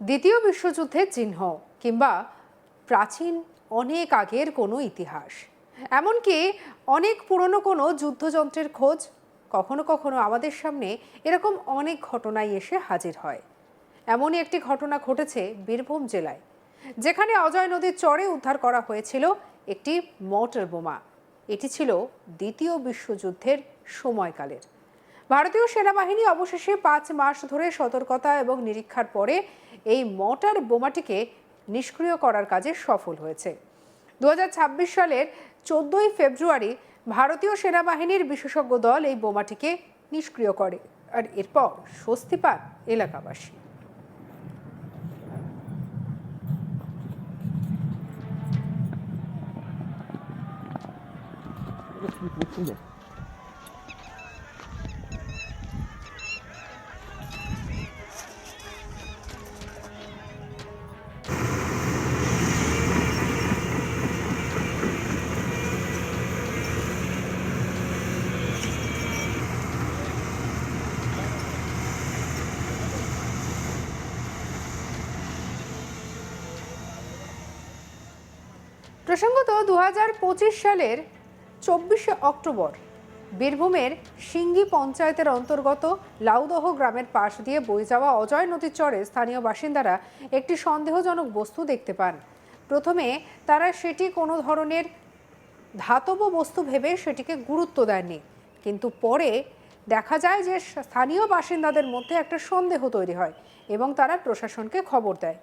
দ্বিতীয় বিশ্বযুদ্ধের চিহ্ন কিংবা প্রাচীন অনেক আগের কোনো ইতিহাস, এমনকি অনেক পুরনো কোনো যুদ্ধযন্ত্রের খোঁজ কখনো কখনো আমাদের সামনে এরকম অনেক ঘটনাই এসে হাজির হয়। এমনই একটি ঘটনা ঘটেছে বীরভূম জেলায়, যেখানে অজয় নদীর চরে উদ্ধার করা হয়েছিল একটি মর্টার বোমা। এটি ছিল দ্বিতীয় বিশ্বযুদ্ধের সময়কালের। ভারতীয় সেনাবাহিনী অবশেষে 5 মাস ধরে সতর্কতা এবং নিরীক্ষার পরে এই মর্টার বোমাটিকে নিষ্ক্রিয় করার কাজে সফল হয়েছে। 2026 সালের 14ই ফেব্রুয়ারি ভারতীয় সেনাবাহিনীর বিশেষজ্ঞ দল এই বোমাটিকে নিষ্ক্রিয় করে, আর এরপর স্বস্তি পান এলাকাবাসী। প্রসঙ্গত 2025 সালের 24শে অক্টোবর বীরভূমের সিঙ্গি পঞ্চায়েতের অন্তর্গত লাউদহ গ্রামের পাশ দিয়ে বয়ে যাওয়া অজয় নদীর চরে স্থানীয় বাসিন্দারা একটি সন্দেহজনক বস্তু দেখতে পান। প্রথমে তারা সেটি কোনো ধরনের ধাতব বস্তু ভেবে সেটিকে গুরুত্ব দেননি, কিন্তু পরে দেখা যায় যে স্থানীয় বাসিন্দাদের মধ্যে একটা সন্দেহ তৈরি হয় এবং তারা প্রশাসনকে খবর দেয়।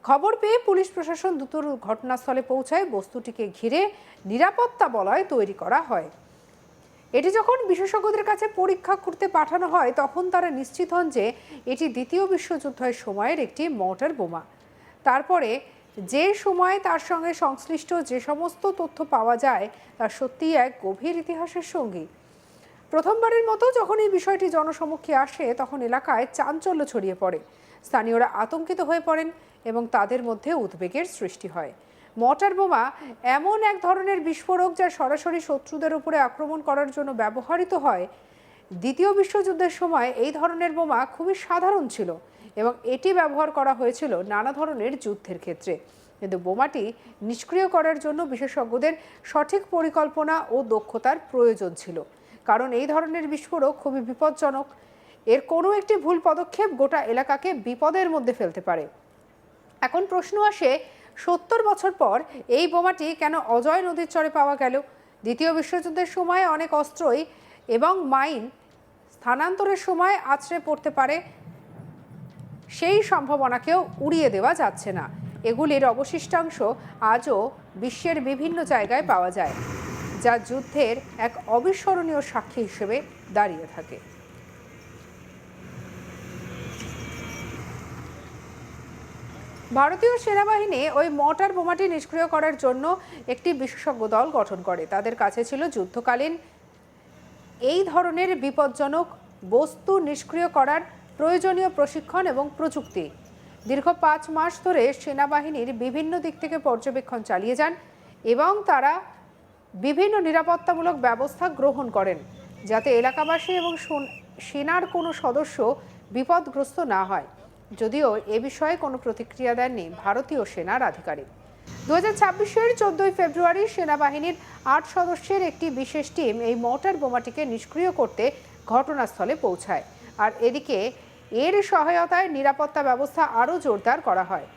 খবর পেয়ে পুলিশ প্রশাসন দ্রুত ঘটনাস্থলে পৌঁছায়। বস্তুটিকে ঘিরে নিরাপত্তা বলয় তৈরি করা হয়। এটি যখন বিশেষজ্ঞদের কাছে পরীক্ষা করতে পাঠানো হয়, তখন তারা নিশ্চিত হন যে এটি দ্বিতীয় বিশ্বযুদ্ধের সময়ের একটি মর্টার বোমা। তারপরে যে সময় তার সঙ্গে সংশ্লিষ্ট যে সমস্ত তথ্য পাওয়া যায় তা সত্যিই এক গভীর ইতিহাসের সঙ্গী। প্রথমবারের মতো যখন এই বিষয়টি জনসমক্ষে আসে, তখন এলাকায় চাঞ্চল্য ছড়িয়ে পড়ে। স্থানীয়রা আতঙ্কিত হয়ে পড়েন এবং তাদের মধ্যে উদ্বেগের সৃষ্টি হয়। মর্টার বোমা এমন এক ধরনের বিস্ফোরক যা সরাসরি শত্রুদের উপরে আক্রমণ করার জন্য ব্যবহৃত হয়। দ্বিতীয় বিশ্বযুদ্ধের সময় এই ধরনের বোমা খুবই সাধারণ ছিল এবং এটি ব্যবহার করা হয়েছিল নানা ধরনের যুদ্ধের ক্ষেত্রে। কিন্তু বোমাটি নিষ্ক্রিয় করার জন্য বিশেষজ্ঞদের সঠিক পরিকল্পনা ও দক্ষতার প্রয়োজন ছিল, কারণ এই ধরনের বিস্ফোরক খুবই বিপজ্জনক। এর কোনো একটি ভুল পদক্ষেপ গোটা এলাকাকে বিপদের মধ্যে ফেলতে পারে। এখন প্রশ্ন আসে, 70 বছর পর এই বোমাটি কেন অজয় নদীর চরে পাওয়া গেল? দ্বিতীয় বিশ্বযুদ্ধের সময় অনেক অস্ত্রই এবং মাইন স্থানান্তরের সময় আছড়ে পড়তে পারে, সেই সম্ভাবনাকেও উড়িয়ে দেওয়া যাচ্ছে না। এগুলির অবশিষ্টাংশ আজও বিশ্বের বিভিন্ন জায়গায় পাওয়া যায়, যা যুদ্ধের এক অবিস্মরণীয় সাক্ষী হিসেবে দাঁড়িয়ে থাকে। ভারতীয় সেনাবাহিনী ওই মর্টার বোমাটি নিষ্ক্রিয় করার জন্য একটি বিশেষজ্ঞ দল গঠন করে। তাদের কাছে ছিল যুদ্ধকালীন এই ধরনের বিপজ্জনক বস্তু নিষ্ক্রিয় করার প্রয়োজনীয় প্রশিক্ষণ এবং প্রযুক্তি। দীর্ঘ 5 মাস ধরে সেনাবাহিনীর বিভিন্ন দিক থেকে পর্যবেক্ষণ চালিয়ে যান এবং তারা বিভিন্ন নিরাপত্তামূলক ব্যবস্থা গ্রহণ করেন, যাতে এলাকাবাসী এবং সেনার কোনো সদস্য বিপদগ্রস্ত না হয়। যদিও এ বিষয়ে কোনো প্রতিক্রিয়া দেননি ভারতীয় সেনার আধিকারিক। 2026-এর 14ই ফেব্রুয়ারি সেনাবাহিনীর 8 সদস্যের একটি বিশেষ টিম এই মর্টার বোমাটিকে নিষ্ক্রিয় করতে ঘটনাস্থলে পৌঁছায়, আর এদিকে এর সহায়তায় নিরাপত্তা ব্যবস্থা আরও জোরদার করা হয়।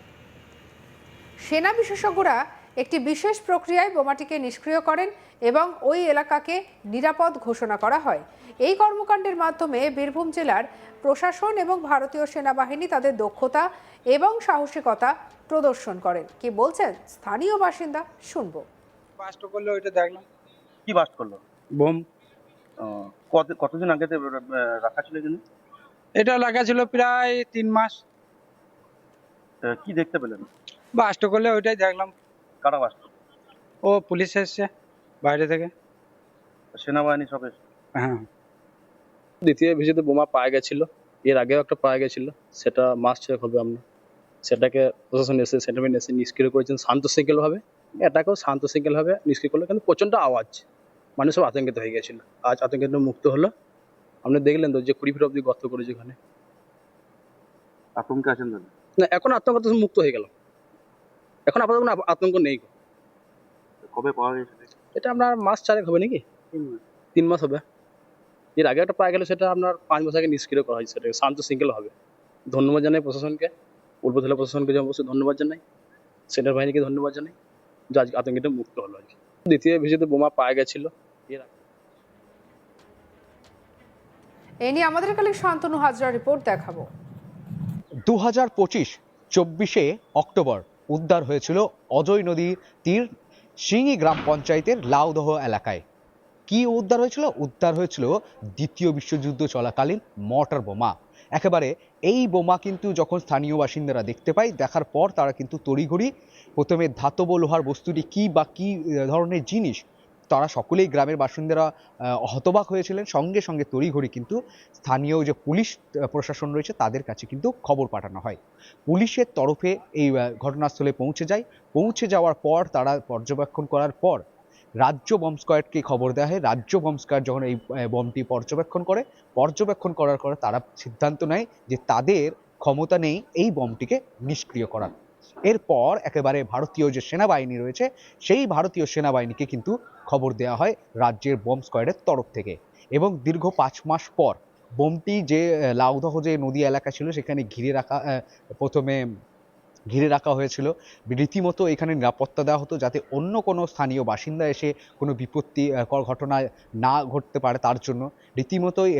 সেনা বিশেষজ্ঞরা একটি বিশেষ প্রক্রিয়ায় বোমাটিকে নিষ্ক্রিয় করেন এবং ওই এলাকাকে নিরাপদ ঘোষণা করা হয়। এই কর্মকাণ্ডের মাধ্যমে বীরভূম জেলার প্রশাসন এবং ভারতীয় সেনাবাহিনী তাদের দক্ষতা এবং সাহসিকতা প্রদর্শন করেন। কি বলছেন স্থানীয় বাসিন্দা, শুনবো। বাস্ট করলো, ওইটা দেখলাম। কি বাস্ট করলো? বোম। কতদিন আগে রাখা ছিল এখানে? এটা লাগা ছিল প্রায় 3 মাস। কি দেখতে পেলেন? বাস্ট করলে ওইটাই দেখলাম। কারা বাস্ট করলো? ও পুলিশ এসছে বাইরে থেকে। সেনাবাহিনী সব এসে? হ্যাঁ। দ্বিতীয় ভিজিতে বোমা পাওয়া গেছিল, এর আগেও একটা পাওয়া গেছিল, সেটা মাস ছয়েক হবে। আমরা সেটাকে প্রশাসন এসে সেটেলমেন্ট এসে নিষ্ক্রিয় করেছেন শান্তশৃঙ্খল ভাবে। এটাকেও শান্তশৃঙ্খল ভাবে নিষ্ক্রিয় করলো, কিন্তু প্রচন্ড আওয়াজ, মানুষ সব আতঙ্কিত হয়ে গেছিল। আজ আতঙ্কিত মুক্ত হলো। আপনি দেখলেন তো যে 20 ফিট অব্দি গর্ত করেছে ওখানে। আতঙ্কে আছেন দাদা? না, এখন আতঙ্ক তো মুক্ত হয়ে গেল, এখন আপাতত কোনো আতঙ্ক নেই। কবে পাওয়া গেছে? এটা আপনার মাস 4 হবে নাকি, 3 মাস হবে। এর আগে একটা পাওয়া গেল, সেটা আপনার 5 মাস আগে নিষ্ক্রিয় করা হয়েছে, সেটাকে শান্ত শৃঙ্খলা হবে। ধন্যবাদ জানাই প্রশাসনকে, পূর্বতলা প্রশাসনকে যে অবশ্যই ধন্যবাদ জানাই, সেনার বাহিনীকে ধন্যবাদ জানাই, যে আজকে আতঙ্কটা মুক্ত হলো আর কি। দ্বিতীয় ভিজিতে বোমা পাওয়া গেছিল। এ নিয়ে আমাদের কালে শান্তনু হাজরা রিপোর্ট দেখাবো। 24 অক্টোবর উদ্ধার হয়েছিল অজয় নদীর তীর সিঙ্গি গ্রাম পঞ্চায়েতের লাউদহ এলাকায়। কি উদ্ধার হয়েছিল? উদ্ধার হয়েছিল দ্বিতীয় বিশ্বযুদ্ধ চলাকালীন মর্টার বোমা। একেবারে এই বোমা কিন্তু যখন স্থানীয় বাসিন্দারা দেখতে পায়, দেখার পর তারা কিন্তু তড়িঘড়ি প্রথমে ধাতব লোহার বস্তুটি কি বা কি ধরনের জিনিস, তারা সকলেই গ্রামের বাসিন্দারা হতবাক হয়েছিলেন। সঙ্গে সঙ্গে তড়িঘড়ি কিন্তু স্থানীয় যে পুলিশ প্রশাসন রয়েছে তাদের কাছে কিন্তু খবর পাঠানো হয়। পুলিশের তরফে এই ঘটনাস্থলে পৌঁছে যাওয়ার পর তারা পর্যবেক্ষণ করার পর রাজ্য বম্ব স্কোয়াডকে খবর দেওয়া হয়। রাজ্য বম্ব স্কোয়াড যখন এই বমটি পর্যবেক্ষণ করার পরে তারা সিদ্ধান্ত নেয় যে তাদের ক্ষমতা নেই এই বমটিকে নিষ্ক্রিয় করার। এরপর একেবারে ভারতীয় যে সেনাবাহিনী রয়েছে সেই ভারতীয় সেনাবাহিনীকে কিন্তু খবর দেওয়া হয় রাজ্যের বম্ব স্কোয়াডের তরফ থেকে। এবং দীর্ঘ 5 মাস পর বোমটি যে লাউদহ যে নদী এলাকা ছিল সেখানে প্রথমে ঘিরে রাখা হয়েছিল। রীতিমতো এখানে নিরাপত্তা দেওয়া হতো যাতে অন্য কোনো স্থানীয় বাসিন্দা এসে কোনো বিপত্তিকর ঘটনা না ঘটতে পারে, তার জন্য রীতিমতোই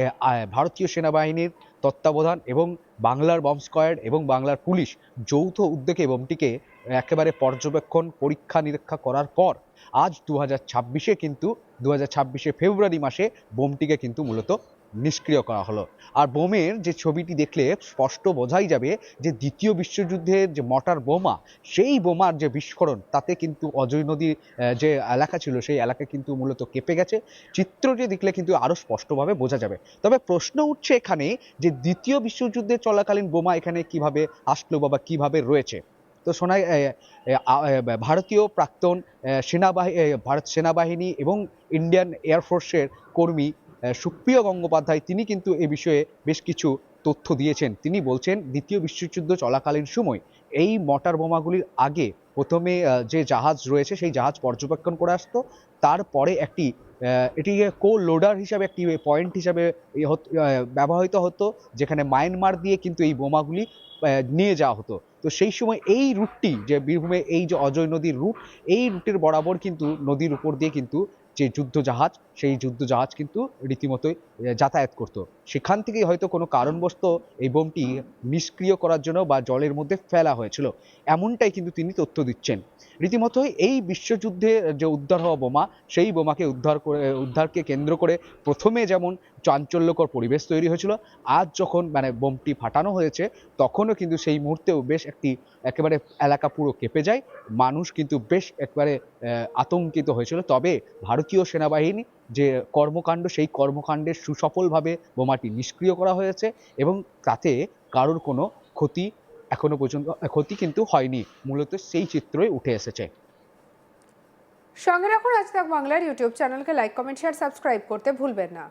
ভারতীয় সেনাবাহিনীর তত্ত্বাবধান এবং বাংলার বম্ব স্কোয়াড এবং বাংলার পুলিশ যৌথ উদ্যোগে বোমটিকে একেবারে পর্যবেক্ষণ পরীক্ষা নিরীক্ষা করার পর আজ 2026 কিন্তু 2026 ফেব্রুয়ারি মাসে বোমটিকে কিন্তু মূলত নিষ্ক্রিয় করা হলো। আর বোমের যে ছবিটি দেখলে স্পষ্ট বোঝাই যাবে যে দ্বিতীয় বিশ্বযুদ্ধের যে মর্টার বোমা, সেই বোমার যে বিস্ফোরণ তাতে কিন্তু অজয় নদীর যে এলাকা ছিল সেই এলাকা কিন্তু মূলত কেঁপে গেছে। চিত্রটি দেখলে কিন্তু আরো স্পষ্টভাবে বোঝা যাবে। তবে প্রশ্ন উঠছে এখানে যে দ্বিতীয় বিশ্বযুদ্ধের চলাকালীন বোমা এখানে কিভাবে আসলো বা কিভাবে রয়েছে। তো শোনায় ভারতীয় প্রাক্তন ভারত সেনাবাহিনী এবং ইন্ডিয়ান এয়ারফোর্সের কর্মী সুপ্রিয় গঙ্গোপাধ্যায়, তিনি কিন্তু এ বিষয়ে বেশ কিছু তথ্য দিয়েছেন। তিনি বলছেন দ্বিতীয় বিশ্বযুদ্ধ চলাকালীন সময় এই মর্টার বোমাগুলির আগে প্রথমে যে জাহাজ রয়েছে সেই জাহাজ পর্যবেক্ষণ করে আসতো, তারপরে এটি লোডার হিসাবে একটি পয়েন্ট হিসাবে ব্যবহৃত হতো, যেখানে মায়ানমার দিয়ে কিন্তু এই বোমাগুলি নিয়ে যাওয়া হতো। তো সেই সময় এই রুটটি যে বীরভূমে এই যে অজয় নদীর রুট, এই রুটের বরাবর কিন্তু নদীর উপর দিয়ে কিন্তু যে যুদ্ধজাহাজ, সেই যুদ্ধজাহাজ কিন্তু রীতিমতোই যাতায়াত করত। সেখান থেকেই হয়তো কোনো কারণবশত এই বোমটি নিষ্ক্রিয় করার জন্য বা জলের মধ্যে ফেলা হয়েছিল, এমনটাই কিন্তু তিনি তথ্য দিচ্ছেন। রীতিমতোই এই বিশ্বযুদ্ধে যে উদ্ধার হওয়া বোমা, সেই বোমাকে উদ্ধারকে কেন্দ্র করে প্রথমে যেমন চাঞ্চল্যকর পরিবেশ তৈরি হয়েছিল, আজ যখন বোমটি ফাটানো হয়েছে তখনও কিন্তু সেই মুহূর্তেও বেশ একেবারে এলাকা পুরো কেঁপে যায়। মানুষ কিন্তু বেশ একবারে আতঙ্কিত হয়েছিল। তবে ভারতীয় সেনাবাহিনী যে কর্মকাণ্ড, সেই কর্মকাণ্ডের সুসফলভাবে বোমাটি নিষ্ক্রিয় করা হয়েছে এবং তাতে কারোর কোনো এখনো পর্যন্ত ক্ষতি কিন্তু হয়নি। মূলত সেই চিত্রই উঠে এসেছে। সঙ্গে রাখুন আজ তাক বাংলার ইউটিউব চ্যানেলকে লাইক, কমেন্ট, শেয়ার, সাবস্ক্রাইব করতে ভুলবেন না।